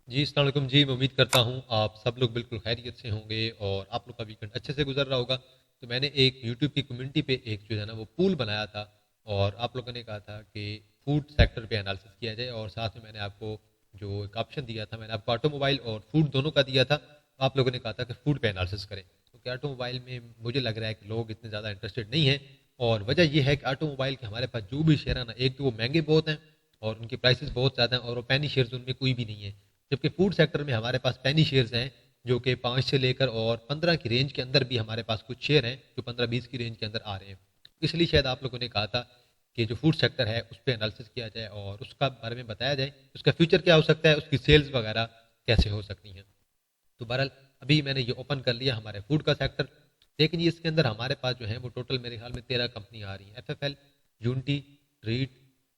जी, अस्सलाम वालेकुम जी। मैं उम्मीद करता हूँ आप सब लोग बिल्कुल खैरियत से होंगे और आप लोग का वीकेंड अच्छे से गुजर रहा होगा। तो मैंने एक यूट्यूब की कम्युनिटी पे एक जो है ना वो पूल बनाया था और आप लोगों ने कहा था कि फूड सेक्टर पे एनालिसिस किया जाए और साथ में मैंने आपको जो एक ऑप्शन दिया था, मैंने आपको ऑटोमोबाइल और फूड दोनों का दिया था। आप लोगों ने कहा था कि फूड पे एनालिसिस करें। तो कि ऑटोमोबाइल में मुझे लग रहा है कि लोग इतने ज़्यादा इंटरेस्टेड नहीं हैं और वजह यह है कि ऑटोमोबाइल के हमारे पास जो भी शेयर है ना, एक तो वो महंगे बहुत हैं और उनके प्राइसेस बहुत ज़्यादा हैं और वो पेनी शेयर्स उनमें कोई भी नहीं है। जबकि फूड सेक्टर में हमारे पास पेनी शेयर्स हैं जो कि 5 से लेकर और 15 की रेंज के अंदर भी हमारे पास कुछ शेयर हैं जो 15-20 की रेंज के अंदर आ रहे हैं। इसलिए शायद आप लोगों ने कहा था कि जो फूड सेक्टर है उस पर एनालिसिस किया जाए और उसका बारे में बताया जाए, उसका फ्यूचर क्या हो सकता है, उसकी सेल्स वगैरह कैसे हो सकती हैं। तो बहरहाल अभी मैंने ये ओपन कर लिया हमारे फूड का सेक्टर। लेकिन इसके अंदर हमारे पास जो है वो टोटल मेरे ख्याल में 13 कंपनी आ रही हैं। FFL, यूनिटी, ट्रीट,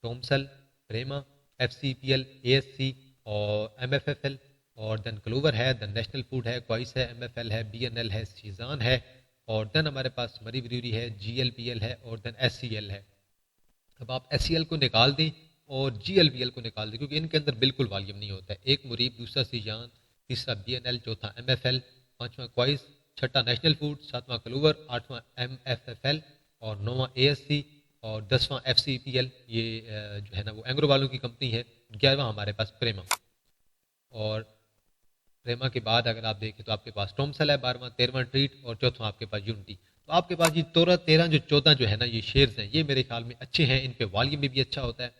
टोमसल, प्रेमा, FCPL, ASC और MFFL और देन क्लोवर है, देन नेशनल फूड है, क्वाइस है, MFL है, BNL है, सीजान है और देन हमारे पास मरी ब्रूरी है, GLPL है और देन SCL है। अब आप SCL को निकाल दें और GLPL को निकाल दें क्योंकि इनके अंदर बिल्कुल वॉल्यूम नहीं होता है। एक मुरीब, दूसरा सीजान, तीसरा BNL, चौथा MFL, पांचवा क्वाइस, छठा नेशनल फूड, सातवां क्लोवर, आठवां MFFL और नौवां ASC और 10वां FCPL। ये जो है ना वो एंग्रो वालों की कंपनी है। 11वां हमारे पास प्रेमा और प्रेमा के बाद अगर आप देखें तो आपके पास टॉमसल है, 12वां, 13वां ट्रीट और चौथा आपके पास यूनिटी। तो आपके पास ये 13 जो 14 जो है ना ये शेयर्स हैं, ये मेरे ख्याल में अच्छे हैं, इन पे वॉल्यूम भी अच्छा होता है।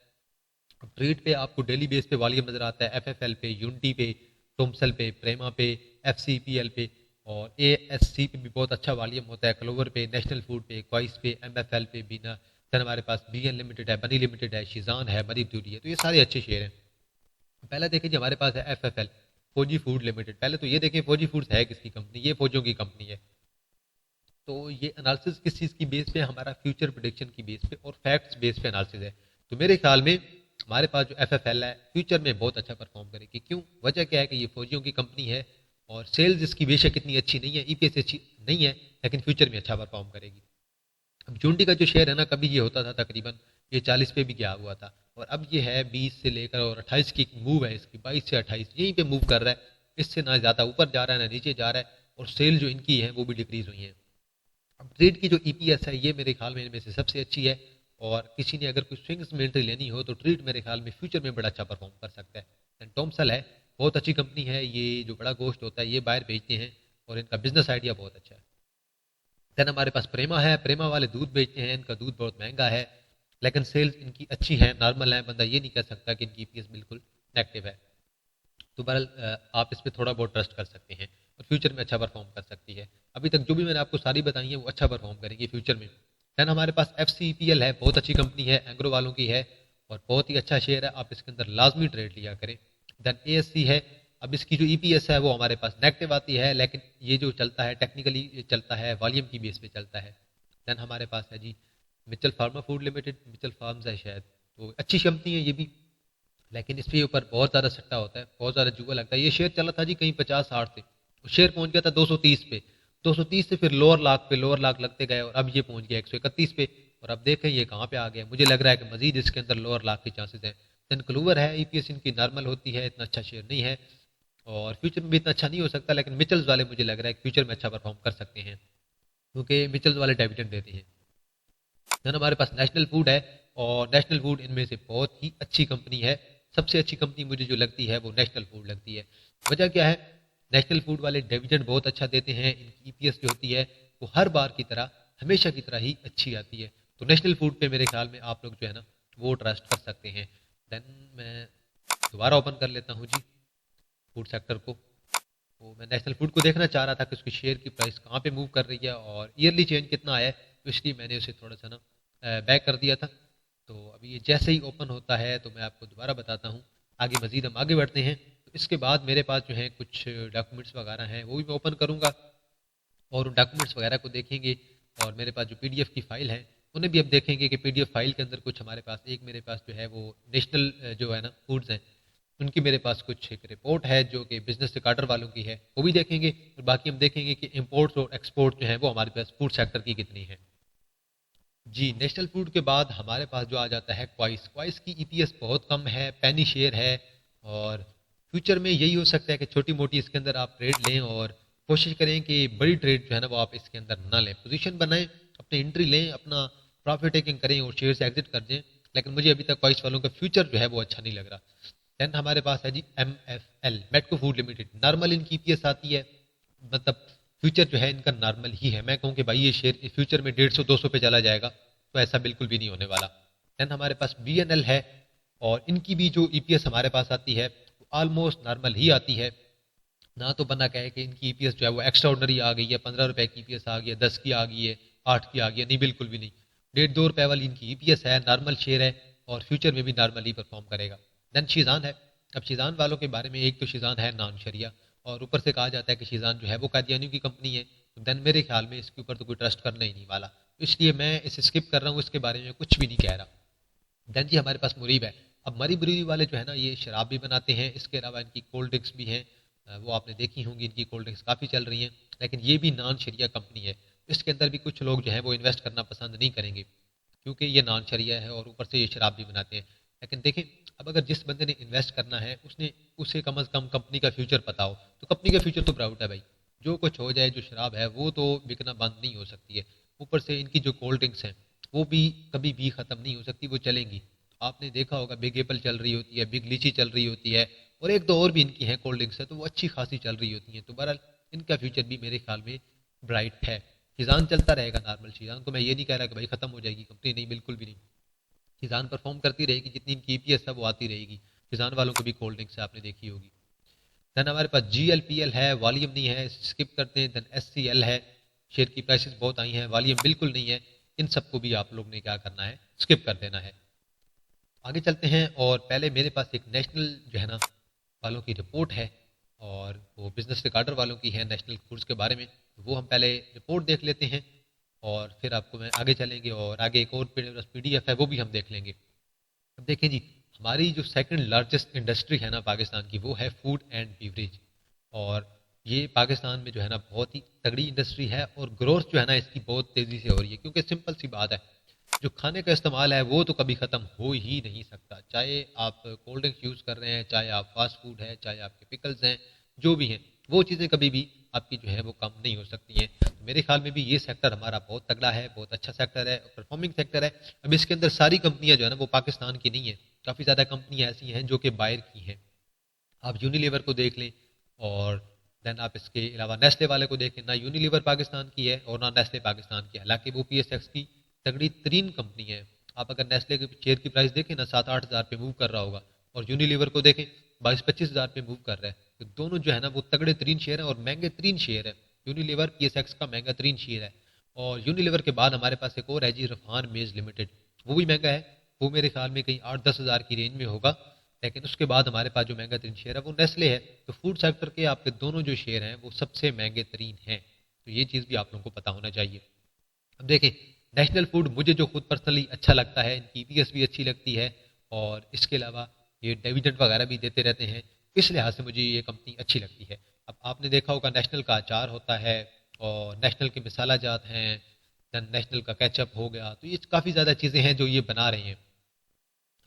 ट्रेड पे आपको डेली बेस पे वॉल्यूम नजर आता है, FFL पे, यूनिटी पे, टोमसल पे, प्रेमा पे, FCPL पे और ASC पे भी बहुत अच्छा वॉल्यूम होता है, क्लोवर पे, नेशनल फूड पे, क्वाइस पे, MFL पे भी ना। फिर हमारे पास BN लिमिटेड है, बनी लिमिटेड है, शिजान है, मरी दूरी है। तो ये सारे अच्छे शेयर हैं। पहले देखें जी हमारे पास है FFL, फौजी फूड लिमिटेड। पहले तो ये देखें फौजी फूड्स है किसकी कंपनी, ये फौजियों की कंपनी है। तो ये एनालिसिस किस चीज़ की बेस पे, हमारा फ्यूचर प्रोडिक्शन की बेस पे और फैक्ट्स बेस पे एनालिसिस है। तो मेरे ख्याल में हमारे पास जो FFL है फ्यूचर में बहुत अच्छा परफॉर्म करेगी। क्यों, वजह क्या है कि ये फौजियों की कंपनी है और सेल्स इसकी बेशक इतनी अच्छी नहीं है, EPS अच्छी नहीं है, लेकिन फ्यूचर में अच्छा परफॉर्म करेगी। अब जूनडी का जो शेयर है ना, कभी ये होता था तकरीबन ये 40 पे भी गया हुआ था और अब ये है 20 से लेकर और 28 की मूव है इसकी, 22 से 28 यहीं पे मूव कर रहा है। इससे ना ज़्यादा ऊपर जा रहा है ना नीचे जा रहा है और सेल जो इनकी है वो भी डिक्रीज हुई है। अब ट्रेड की जो EPS है ये मेरे ख्याल में इनमें से सबसे अच्छी है और किसी ने अगर कोई स्विंग्स में एंट्री लेनी हो तो ट्रेड मेरे ख्याल में फ्यूचर में बड़ा अच्छा परफॉर्म कर सकता है। एंड टॉमसल है, बहुत अच्छी कंपनी है, ये जो बड़ा गोश्त होता है ये बाहर भेजते हैं और इनका बिजनेस आइडिया बहुत अच्छा है। देन हमारे पास प्रेमा है, प्रेमा वाले दूध बेचते हैं, इनका दूध बहुत महंगा है लेकिन सेल्स इनकी अच्छी है, नॉर्मल है, बंदा ये नहीं कह सकता कि इनकी EPS बिल्कुल नेगेटिव है। तो बहरहाल आप इस पे थोड़ा बहुत ट्रस्ट कर सकते हैं और फ्यूचर में अच्छा परफॉर्म कर सकती है। अभी तक जो भी मैंने आपको सारी बताई है वो अच्छा परफॉर्म करेंगी फ्यूचर में। देन हमारे पास FCPL है, बहुत अच्छी कंपनी है, एग्रो वालों की है और बहुत ही अच्छा शेयर है, आप इसके अंदर लाजमी ट्रेड लिया करें। देन ASC है, अब इसकी जो EPS है वो हमारे पास नेगेटिव आती है लेकिन ये जो चलता है टेक्निकली चलता है, वॉल्यूम की बेस पे चलता है। देन हमारे पास है जी मिचल फार्मा फूड लिमिटेड, मिचल फार्म्स है शायद, तो अच्छी कंपनी है ये भी, लेकिन इसके ऊपर बहुत ज़्यादा सट्टा होता है, बहुत ज़्यादा जुआ लगता है। ये शेयर चला था जी कहीं 50-60 से, शेयर पहुंच गया था 230 पे, 230 से फिर लोअर लाख लगते गए और अब ये पहुंच गया 131 पे और अब देखें ये कहाँ पे आ गया। मुझे लग रहा है कि मजीद इसके अंदर लोअर लाख के चांसेस हैं। देन क्लूवर है, EPS इनकी नॉर्मल होती है, इतना अच्छा शेयर नहीं है और फ्यूचर में भी इतना अच्छा नहीं हो सकता, लेकिन मिचल्स वाले मुझे लग रहा है कि फ्यूचर में अच्छा परफॉर्म कर सकते हैं क्योंकि मिचल्स वाले डिविडेंड देते हैं। देन हमारे पास नेशनल फूड है और नेशनल फूड इनमें से बहुत ही अच्छी कंपनी है। सबसे अच्छी कंपनी मुझे जो लगती है वो नेशनल फूड लगती है। वजह क्या है, नेशनल फूड वाले डिविडेंड बहुत अच्छा देते हैं, इनकी EPS जो होती है वो हर बार की तरह, हमेशा की तरह ही अच्छी आती है। तो नेशनल फूड पे मेरे ख्याल में आप लोग जो है ना वो ट्रस्ट कर सकते हैं। देन मैं दोबारा ओपन कर लेता हूँ जी फूड सेक्टर को। तो मैं नेशनल फूड को देखना चाह रहा था कि उसकी शेयर की प्राइस कहाँ पे मूव कर रही है और ईयरली चेंज कितना आया है, तो इसलिए मैंने उसे थोड़ा सा ना बैक कर दिया था। तो अभी ये जैसे ही ओपन होता है तो मैं आपको दोबारा बताता हूँ। आगे मजीद हम आगे बढ़ते हैं। तो इसके बाद मेरे पास जो है कुछ डॉक्यूमेंट्स वगैरह हैं वो भी मैं ओपन करूँगा और उन डॉक्यूमेंट्स वगैरह को देखेंगे और मेरे पास जो PDF की फ़ाइल है उन्हें भी अब देखेंगे कि PDF फाइल के अंदर कुछ हमारे पास, एक मेरे पास जो है वो नेशनल जो है ना फूड्स हैं उनकी मेरे पास कुछ एक रिपोर्ट है जो कि बिजनेस रिकॉर्डर वालों की है, वो भी देखेंगे और बाकी हम देखेंगे कि इंपोर्ट्स और एक्सपोर्ट जो है वो हमारे पास फूड सेक्टर की कितनी है। जी, नेशनल फूड के बाद हमारे पास जो आ जाता है क्वाइस। क्वाइस की EPS बहुत कम है, पेनी शेयर है और फ्यूचर में यही हो सकता है कि छोटी मोटी इसके अंदर आप ट्रेड लें और कोशिश करें कि बड़ी ट्रेड जो है ना वो आप इसके अंदर ना लें, पोजीशन बनाएं, अपनी एंट्री लें, अपना प्रॉफिट टेकिंग करें और शेयर से एग्जिट कर दें। लेकिन मुझे अभी तक कॉइस वालों का फ्यूचर जो है वो अच्छा नहीं लग रहा। देन हमारे पास है जी MFL, मेटको फूड लिमिटेड। नॉर्मल इनकी ईपीएस आती है, मतलब फ्यूचर जो है इनका नॉर्मल ही है। मैं कहूँ कि भाई ये शेयर फ्यूचर में 150-200 पे चला जाएगा, तो ऐसा बिल्कुल भी नहीं होने वाला। देन हमारे पास BNL है, और इनकी भी जो ईपीएस हमारे पास आती है ऑलमोस्ट नॉर्मल ही आती है। ना तो बना क्या है कि इनकी ईपीएस जो है वो एक्स्ट्रा ऑर्डनरी आ गई है, 15 रुपए की ईपीएस आ गई है, 10 की आ गई है, 8 की आ गई है, नहीं बिल्कुल भी नहीं। 1.5-2 रुपए वाली इनकी ईपीएस है, नॉर्मल शेयर है और फ्यूचर में भी नॉर्मल ही परफॉर्म करेगा। देन शीजान है। अब शीजान वालों के बारे में, एक तो शीजान है नॉन शरिया और ऊपर से कहा जाता है कि शीजान जो है वो कादियानियों की कंपनी है, तो देन मेरे ख्याल में इसके ऊपर तो कोई ट्रस्ट करना ही नहीं वाला, इसलिए मैं इसे स्किप कर रहा हूँ, इसके बारे में कुछ भी नहीं कह रहा। देन जी हमारे पास मुरीब है। अब मरी ब्रूरी वाले जो है ना ये शराब भी बनाते हैं, इसके अलावा इनकी कोल्ड ड्रिंक्स भी हैं, वो आपने देखी होंगी, इनकी कोल्ड ड्रिंक्स काफ़ी चल रही हैं। लेकिन ये भी नॉन शरिया कंपनी है, इसके अंदर भी कुछ लोग जो है वो इन्वेस्ट करना पसंद नहीं करेंगे, क्योंकि ये नॉन शरिया है और ऊपर से ये शराब भी बनाते हैं। लेकिन देखें, अब अगर जिस बंदे ने इन्वेस्ट करना है उसने उसे कम अज़ कम कंपनी का फ्यूचर पता हो, तो कंपनी का फ्यूचर तो ब्राउट है भाई। जो कुछ हो जाए, जो शराब है वो तो बिकना बंद नहीं हो सकती है। ऊपर से इनकी जो कोल्ड ड्रिंक्स हैं वो भी कभी भी ख़त्म नहीं हो सकती, वो चलेंगी। आपने देखा होगा बिग एप्पल चल रही होती है, बिग लीची चल रही होती है, और एक दो और भी इनकी हैं कोल्ड ड्रिंक्स है, तो वो अच्छी खासी चल रही होती हैं। तो बहरहाल इनका फ्यूचर भी मेरे ख्याल में ब्राइट है। खिजान चलता रहेगा नॉर्मल, खिजान को मैं ये नहीं कह रहा कि भाई खत्म हो जाएगी कंपनी, नहीं बिल्कुल भी नहीं। खिजान परफॉर्म करती रहेगी, जितनी इनकी ईपीएस है वो आती रहेगी। खिजान वालों को भी कोल्ड ड्रिंक्स है, आपने देखी होगी। देन हमारे पास GLPL है, वॉल्यूम नहीं है, स्किप करते हैं। देन SCL है, शेयर की प्राइसेस बहुत आई हैं, वॉल्यूम बिल्कुल नहीं है। इन सबको भी आप लोग ने क्या करना है, स्किप कर देना है। आगे चलते हैं, और पहले मेरे पास एक नेशनल जो है ना वालों की रिपोर्ट है, और वो बिजनेस रिकॉर्डर वालों की है नेशनल फूड्स के बारे में। तो वो हम पहले रिपोर्ट देख लेते हैं और फिर आपको मैं आगे चलेंगे, और आगे एक और PDF है वो भी हम देख लेंगे। अब देखें जी, हमारी जो सेकंड लार्जेस्ट इंडस्ट्री है ना पाकिस्तान की, वो है फूड एंड बीवरेज। और ये पाकिस्तान में जो है ना बहुत ही तगड़ी इंडस्ट्री है, और ग्रोथ जो है ना इसकी बहुत तेज़ी से हो रही है, क्योंकि सिंपल सी बात है, जो खाने का इस्तेमाल है वो तो कभी ख़त्म हो ही नहीं सकता। चाहे आप कोल्ड ड्रिंक्स यूज़ कर रहे हैं, चाहे आप फास्ट फूड है, चाहे आपके पिकल्स हैं, जो भी हैं, वो चीज़ें कभी भी आपकी जो है वो कम नहीं हो सकती हैं। तो मेरे ख्याल में भी ये सेक्टर हमारा बहुत तगड़ा है, बहुत अच्छा सेक्टर है, परफॉर्मिंग सेक्टर है। अब इसके अंदर सारी कंपनियां जो है ना वो पाकिस्तान की नहीं है, काफ़ी ज़्यादा कंपनियां ऐसी हैं जो कि बाहर की हैं। आप यूनिलीवर को देख लें, और देन आप इसके अलावा नेस्ले वाले को देखें, ना यूनिलीवर पाकिस्तान की है और ना नेस्ले पाकिस्तान की है, हालांकि वो PSX की तगड़ी तरीन कंपनी है। आप अगर नेस्ले के शेयर की प्राइस देखें ना, 7-8 हज़ार पे मूव कर रहा होगा, और यूनिलीवर को देखें 22-25 हज़ार पे मूव कर रहा है। तो दोनों जो है ना वो तगड़े तरीन शेयर है और महंगे तरीन शेयर है। यूनिलीवर PSX का महंगा तरीन शेयर है। और यूनिलीवर के बाद हमारे पास एक और है जी, रफान मेज लिमिटेड। वो भी महंगा है, वो मेरे ख्याल में कहीं 8-10 हज़ार की रेंज में होगा। लेकिन उसके बाद हमारे पास जो महंगा तरीन शेयर है वो नेस्ले है। तो फूड सेक्टर के आपके दोनों जो शेयर हैं वो सबसे महंगे तरीन हैं, तो ये चीज़ भी आप लोगों को पता होना चाहिए। अब देखें, नेशनल फूड मुझे जो खुद पर्सनली अच्छा लगता है, इनकी ईपीएस भी अच्छी लगती है, और इसके अलावा ये डिविडेंड वगैरह भी देते रहते हैं, इस लिहाज से मुझे ये कंपनी अच्छी लगती है। अब आपने देखा होगा नेशनल का अचार होता है, और नेशनल के मसाला जात हैं, देन नेशनल का केचप हो गया, तो ये काफ़ी ज़्यादा चीज़ें हैं जो ये बना रहे हैं।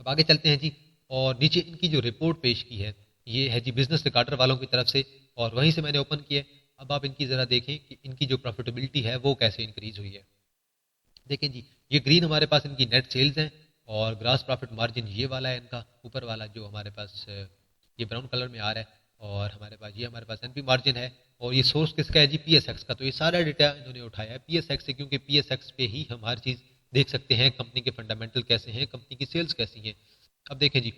अब आगे चलते हैं जी, और नीचे इनकी जो रिपोर्ट पेश की है ये है जी बिजनेस रिकॉर्डर वालों की तरफ से, और वहीं से मैंने ओपन किया है। अब आप इनकी ज़रा देखें कि इनकी जो प्रॉफिटेबिलिटी है वो कैसे इंक्रीज हुई है। देखें जी, ये ग्रीन हमारे पास इनकी नेट सेल्स हैं, और ग्रास प्रॉफिट मार्जिन ये वाला है इनका, ऊपर वाला जो हमारे पास ये ब्राउन कलर में आ रहा है, और हमारे पास ये हमारे पास एनपी मार्जिन है। और ये सोर्स किसका है जी, PSX का। तो ये सारा डेटा इन्होंने उठाया है PSX से, क्योंकि PSX पे ही हम हर चीज़ देख सकते हैं, कंपनी के फंडामेंटल कैसे हैं, कंपनी की सेल्स कैसी हैं। अब देखें जी,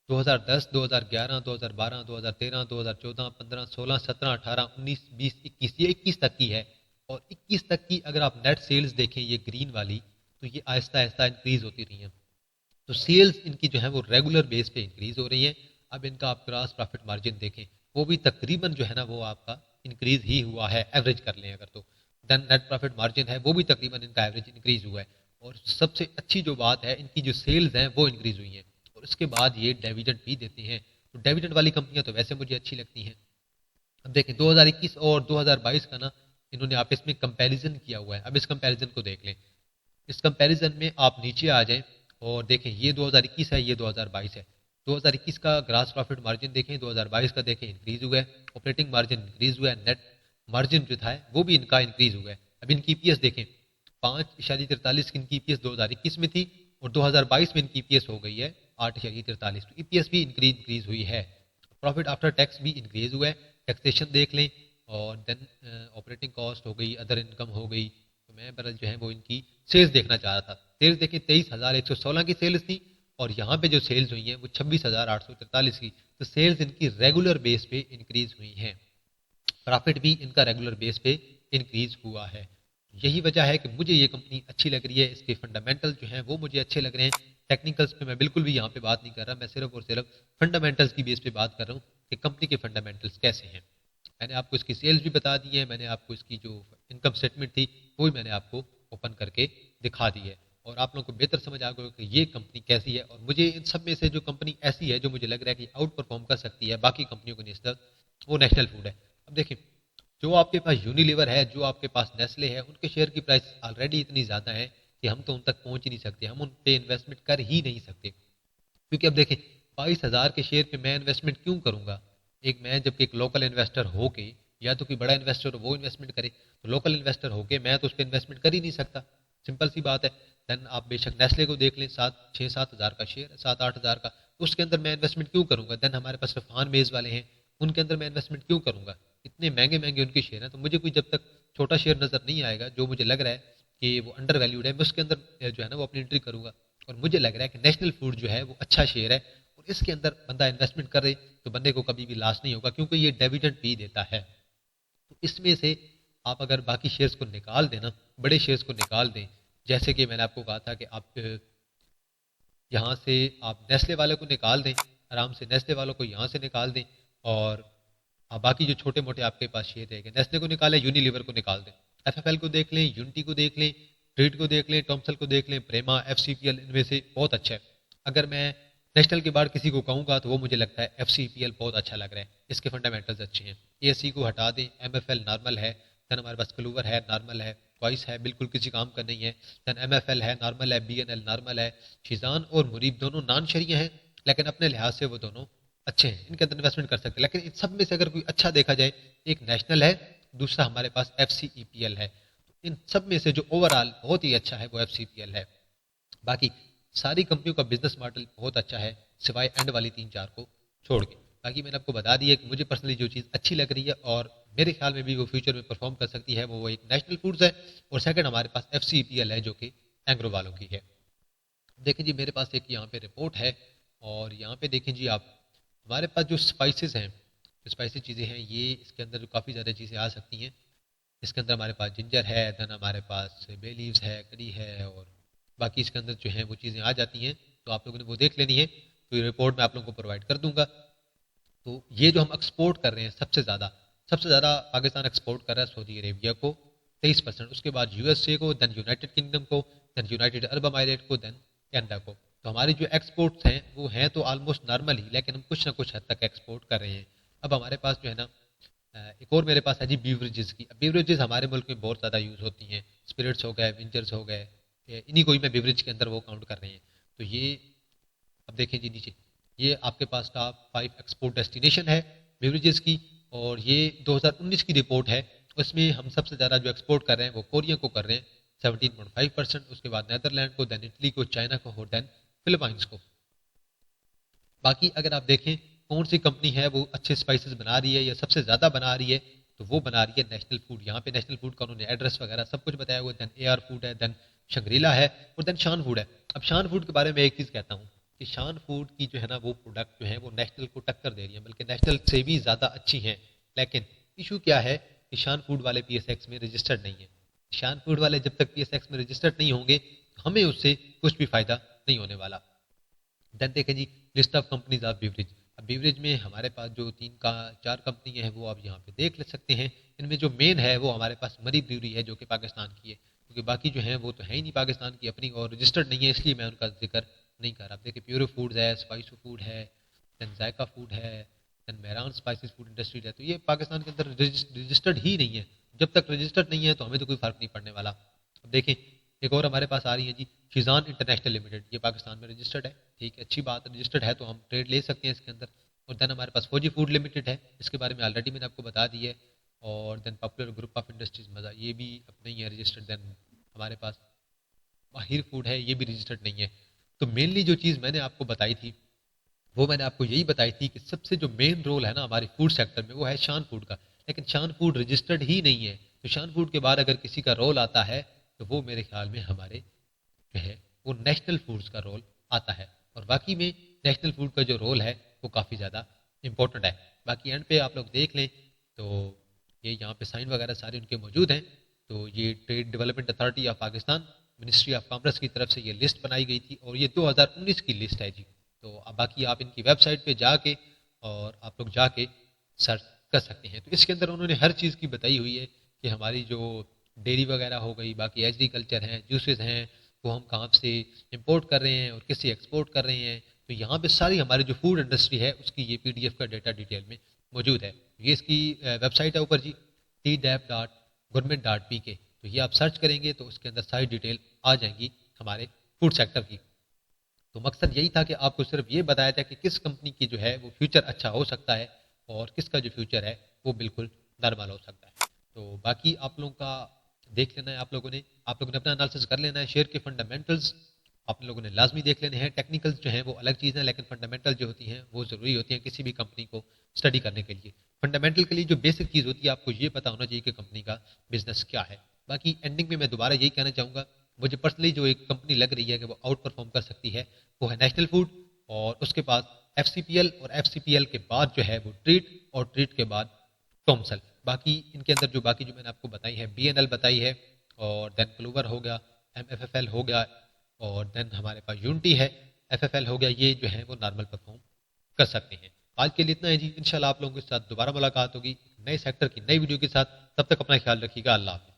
2010, 2011, 2012, 2013, 2014, 15, 16, 17, 18, 19, 20, 21, ये 21 तक की है। और 21 तक की अगर आप नेट सेल्स देखें, ये ग्रीन वाली, तो ये आहिस्ता आहिस्ता इंक्रीज होती रही हैं। तो सेल्स इनकी जो है वो रेगुलर बेस पे इंक्रीज हो रही है। अब इनका आप ग्रास प्रॉफिट मार्जिन देखें, वो भी तकरीबन जो है ना वो आपका इंक्रीज ही हुआ है, एवरेज कर लें अगर तो। देन नेट प्रॉफिट मार्जिन है वो भी तकरीबन इनका एवरेज इंक्रीज हुआ है। और सबसे अच्छी जो बात है, इनकी जो सेल्स हैं वो इंक्रीज हुई हैं, और उसके बाद ये डिविडेंड भी देते हैं। तो डिविडेंड वाली कंपनियां तो वैसे मुझे अच्छी लगती हैं। अब देखें 2021 और 2022 का ना इन्होंने आपस में कंपैरिजन किया हुआ है। अब इस कंपैरिजन को देख लें। इस कंपैरिजन में आप नीचे आ जाएं और देखें, ये 2021 है, ये 2022 है। 2021 का ग्रास प्रॉफिट मार्जिन देखें, 2022 का देखें, इंक्रीज हुआ है, ऑपरेटिंग मार्जिन इंक्रीज हुआ है, नेट मार्जिन जो था वो भी इनका इंक्रीज हुआ है। अब इनकी ईपीएस देखें, 5.43 की इनकी ईपीएस 2021 में थी और 2022 में इनकी ईपीएस हो गई है 8.43। तो ईपीएस भी इंक्रीज हुई है। प्रॉफिट आफ्टर टैक्स भी इंक्रीज हुआ है। टैक्सेशन देख लें और देन ऑपरेटिंग कॉस्ट हो गई, अदर इनकम हो गई। तो मैं बरल जो है वो इनकी सेल्स देखना चाह रहा था। सेल्स देखें 23,116 की सेल्स थी और यहाँ पे जो सेल्स हुई हैं वो 26,843 की। तो सेल्स इनकी रेगुलर बेस पे इंक्रीज हुई हैं। प्रॉफिट भी इनका रेगुलर बेस पे इंक्रीज हुआ है। यही वजह है कि मुझे ये कंपनी अच्छी लग रही है। इसके फंडामेंटल जो हैं वो मुझे अच्छे लग रहे हैं। टेक्निकल्स पे मैं बिल्कुल भी यहाँ पे बात नहीं कर रहा, मैं सिर्फ और सिर्फ फंडामेंटल्स की बेस पे बात कर रहा हूँ कि कंपनी के फंडामेंटल्स कैसे हैं। मैंने आपको इसकी सेल्स भी बता दी है, मैंने आपको इसकी जो इनकम स्टेटमेंट थी वो भी मैंने आपको ओपन करके दिखा दी है और आप लोगों को बेहतर समझ आ गया कि ये कंपनी कैसी है। और मुझे इन सब में से जो कंपनी ऐसी है जो मुझे लग रहा है कि आउट परफॉर्म कर सकती है बाकी कंपनियों को निस्बत, वो नेशनल फूड है। अब देखिए, जो आपके पास यूनिलीवर है, जो आपके पास नेस्ले है, उनके शेयर की प्राइस ऑलरेडी इतनी ज़्यादा है कि हम तो उन तक पहुंच ही नहीं सकते, हम उन पे इन्वेस्टमेंट कर ही नहीं सकते। क्योंकि अब देखें, 22,000 के शेयर पे मैं इन्वेस्टमेंट क्यों करूंगा? एक मैं जब एक लोकल इन्वेस्टर होके, या तो कोई बड़ा इन्वेस्टर वो इन्वेस्टमेंट करे, तो लोकल इन्वेस्टर होके मैं तो उस पर इन्वेस्टमेंट कर ही नहीं सकता। सिंपल सी बात है। देन आप बेशक नेस्ले को देख लें, 7-6-7 हज़ार का शेयर, 7-8 हज़ार का, तो उसके अंदर मैं इन्वेस्टमेंट क्यों करूंगा? देन हमारे पास रफान मेज वाले हैं, उनके अंदर मैं इन्वेस्टमेंट क्यों करूंगा? इतने महंगे महंगे उनके शेयर हैं। तो मुझे कोई जब तक छोटा शेयर नजर नहीं आएगा जो मुझे लग रहा है कि वो अंडर वैल्यूड है, मैं उसके अंदर जो है ना वो अपनी एंट्री करूंगा। और मुझे लग रहा है कि नेशनल फूड जो है वो अच्छा शेयर है और इसके अंदर बंदा इन्वेस्टमेंट करे तो बंदे को कभी भी लॉस नहीं होगा, क्योंकि ये डिविडेंड भी देता है। तो इसमें से आप अगर बाकी शेयर्स को निकाल दें ना, बड़े शेयर्स को निकाल दें, जैसे कि मैंने आपको कहा था कि आप यहाँ से आप नेस्ले वाले को निकाल दें, आराम से नेस्ले वालों को यहाँ से निकाल दें और बाकी जो छोटे मोटे आपके पास शेयर रहेंगे, नेस्ले को निकालें, यूनिलीवर को निकाल दें, एफएफएल को देख लें, यूनिटी को देख लें, ट्रीट को देख लें, टॉमसल को देख लें, प्रेमा, एफसीपीएल, इनमें से बहुत अच्छा है। अगर मैं नेशनल के बाद किसी को कहूँगा तो वो मुझे लगता है एफसीपीएल बहुत अच्छा लग रहा है, इसके फंडामेंटल्स अच्छे हैं। एएससी को हटा दें, एमएफएल नॉर्मल है, देन हमारे पास क्लूवर है, नॉर्मल है, वॉइस है, बिल्कुल किसी काम का नहीं है, देन एमएफएल है, नॉर्मल है, बीएनएल नॉर्मल है, शिजान और मुरीब दोनों नॉन शरिया हैं लेकिन अपने लिहाज से वो दोनों अच्छे हैं, इनके अंदर इन्वेस्टमेंट कर सकते हैं। लेकिन इन सब में से अगर कोई अच्छा देखा जाए, एक नेशनल है, दूसरा हमारे पास एफसीईपीएल है। इन सब में से जो ओवरऑल बहुत ही अच्छा है वो एफसीईपीएल है। बाकी सारी कंपनियों का बिजनेस मॉडल बहुत अच्छा है सिवाय एंड वाली 3-4 को छोड़ के। बाकी मैंने आपको बता दिया कि मुझे पर्सनली जो चीज़ अच्छी लग रही है और मेरे ख्याल में भी वो फ्यूचर में परफॉर्म कर सकती है, वो एक नेशनल फूड्स है और सेकंड हमारे पास एफसीईपीएल है जो कि एंग्रो वालों की है। देखें जी, मेरे पास एक यहाँ पे रिपोर्ट है और यहाँ पे देखें जी आप, हमारे पास जो स्पाइसेस हैं, जो स्पाइसी चीज़ें हैं, ये इसके अंदर जो काफ़ी ज़्यादा चीज़ें आ सकती हैं। इसके अंदर हमारे पास जिंजर है, देन हमारे पास बे लीव्स है, करी है और बाकी इसके अंदर जो है वो चीज़ें आ जाती हैं। तो आप लोगों ने वो देख लेनी है, तो ये रिपोर्ट मैं आप लोगों को प्रोवाइड कर दूंगा। तो ये जो हम एक्सपोर्ट कर रहे हैं सबसे ज़्यादा पाकिस्तान एक्सपोर्ट कर रहा है सऊदी अरेबिया को 23%, उसके बाद यूएसए को, देन यूनाइटेड किंगडम को, देन यूनाइटेड अरब अमारात को, देन कनाडा को। तो हमारी जो एक्सपोर्ट्स हैं वो हैं तो ऑलमोस्ट नॉर्मल ही, लेकिन हम कुछ ना कुछ हद तक एक्सपोर्ट कर रहे हैं। अब हमारे पास जो है ना एक और मेरे पास है जी बीवरेजेस की। बीवरेजेस हमारे मुल्क में बहुत ज़्यादा यूज़ होती हैं, स्पिरिट्स हो गए, विंचर्स हो गए, इन्हीं को ही मैं बीवरेज के अंदर वो काउंट कर रहे हैं। तो ये अब देखें जी नीचे, ये आपके पास टॉप 5 एक्सपोर्ट डेस्टिनेशन है बेवरेजेस की और ये 2019 की रिपोर्ट है। उसमें हम सबसे ज़्यादा जो एक्सपोर्ट कर रहे हैं वो कोरिया को कर रहे हैं 17.5%, उसके बाद नेदरलैंड को, देन इटली को, चाइना को और देन फिलीपाइंस को। बाकी अगर आप देखें कौन सी कंपनी है वो अच्छे स्पाइसेस बना रही है या सबसे ज़्यादा बना रही है, तो वो बना रही है नेशनल फूड। यहाँ पे नेशनल फूड का उन्होंने एड्रेस वगैरह सब कुछ बताया हुआ है। देन एआर फूड है, देन शंग्रीला है और देन शान फूड है। अब शान फूड के बारे में एक चीज़ कहता हूँ कि शान फूड की जो है ना वो प्रोडक्ट जो है वो नेशनल को टक्कर दे रही है, बल्कि नेशनल से भी ज़्यादा अच्छी हैं। लेकिन इशू क्या है कि शान फूड वाले पीएसएक्स में रजिस्टर्ड नहीं है। शान फूड वाले जब तक पीएसएक्स में रजिस्टर्ड नहीं होंगे हमें उससे कुछ भी फायदा नहीं होने वाला। देन देखें जी list of companies of beverage. अब बीवरेज में हमारे पास जो 3 का 4 कंपनी है वो आप यहाँ पे देख ले सकते हैं। इनमें जो मेन है वो हमारे पास मरी ब्रूरी है जो कि पाकिस्तान की है, क्योंकि बाकी जो है वो तो है ही नहीं पाकिस्तान की अपनी और रजिस्टर्ड नहीं है, इसलिए मैं उनका जिक्र नहीं कर रहा। देखिए प्योरो फूड्स है, स्पाइसो फूड है, देन जायका फूड है, then Mehran spices food industry है। तो ये पाकिस्तान के अंदर रजिस्टर्ड ही नहीं है। जब तक रजिस्टर्ड नहीं है तो हमें तो कोई फर्क नहीं पड़ने वाला। अब देखें एक और हमारे पास आ रही है जी शिजान इंटरनेशनल लिमिटेड, ये पाकिस्तान में रजिस्टर्ड है, ठीक है, अच्छी बात है, रजिस्टर्ड है तो हम ट्रेड ले सकते हैं इसके अंदर। और देन हमारे पास फौजी फूड लिमिटेड है, इसके बारे में ऑलरेडी मैंने आपको बता दी है। और then popular group of industries मज़ा, ये भी अपने ही है रजिस्टर्ड। देन हमारे पास माहिर फूड है, ये भी रजिस्टर्ड नहीं है। तो मेनली जो चीज़ मैंने आपको बताई थी वो मैंने आपको यही बताई थी कि सबसे जो मेन रोल है ना हमारे फूड सेक्टर में वो है शान फूड का। लेकिन शान फूड रजिस्टर्ड ही नहीं है, तो शान फूड के बाद अगर किसी का रोल आता है तो वो मेरे ख्याल में हमारे जो है वो नेशनल फूड्स का रोल आता है। और बाकी में नेशनल फूड का जो रोल है वो काफ़ी ज़्यादा इंपॉर्टेंट है। बाकी एंड पे आप लोग देख लें तो ये यहाँ पे साइन वगैरह सारे उनके मौजूद हैं। तो ये trade development authority of Pakistan, ministry of commerce की तरफ से ये लिस्ट बनाई गई थी और ये 2019 की लिस्ट है जी। तो अब बाकी आप इनकी वेबसाइट पे जाके और आप लोग जाके सर्च कर सकते हैं। तो इसके अंदर उन्होंने हर चीज़ की बताई हुई है कि हमारी जो डेयरी वगैरह हो गई, बाकी एग्रीकल्चर हैं, जूसेस हैं, वो हम कहाँ से इंपोर्ट कर रहे हैं और किससे एक्सपोर्ट कर रहे हैं। तो यहाँ पे सारी हमारी जो फूड इंडस्ट्री है उसकी ये PDF का डेटा डिटेल में मौजूद है। ये इसकी वेबसाइट है ऊपर जी, tdap.government.pk। तो ये आप सर्च करेंगे तो उसके अंदर सारी डिटेल आ जाएंगी हमारे फूड सेक्टर की। तो मकसद यही था कि आपको सिर्फ ये बताया था कि किस कंपनी की जो है वो फ्यूचर अच्छा हो सकता है और किसका जो फ्यूचर है वो बिल्कुल नॉर्मल हो सकता है। तो बाकी आप लोगों का देख लेना है, आप लोगों ने अपना एनालिसिस कर लेना है। शेयर के फंडामेंटल्स आप लोगों ने लाजमी देख लेने हैं। टेक्निकल्स जो हैं वो अलग चीज़ है, लेकिन फंडामेंटल जो होती हैं वो ज़रूरी होती हैं किसी भी कंपनी को स्टडी करने के लिए। फंडामेंटल के लिए जो बेसिक चीज़ होती है आपको ये पता होना चाहिए कि कंपनी का बिजनेस क्या है। बाकी एंडिंग में मैं दोबारा यही कहना चाहूँगा, मुझे पर्सनली जो एक कंपनी लग रही है कि वो आउट परफॉर्म कर सकती है वो है नेशनल फूड, और उसके बाद FCPL, और FCPL के बाद जो है वो ट्रीट, और ट्रीट के बाद टॉमसल। बाकी इनके अंदर जो बाकी जो मैंने आपको बताई है, BNL बताई है, और देन क्लोवर हो गया, MFFL हो गया, और देन हमारे पास यूनिटी है, FFL हो गया, ये जो है वो नॉर्मल परफॉर्म कर सकते हैं। आज के लिए इतना है जी, इंशाल्लाह आप लोगों के साथ दोबारा मुलाकात होगी नए सेक्टर की नई वीडियो के साथ। तब तक अपना ख्याल रखिएगा। अल्लाह हाफ़िज़।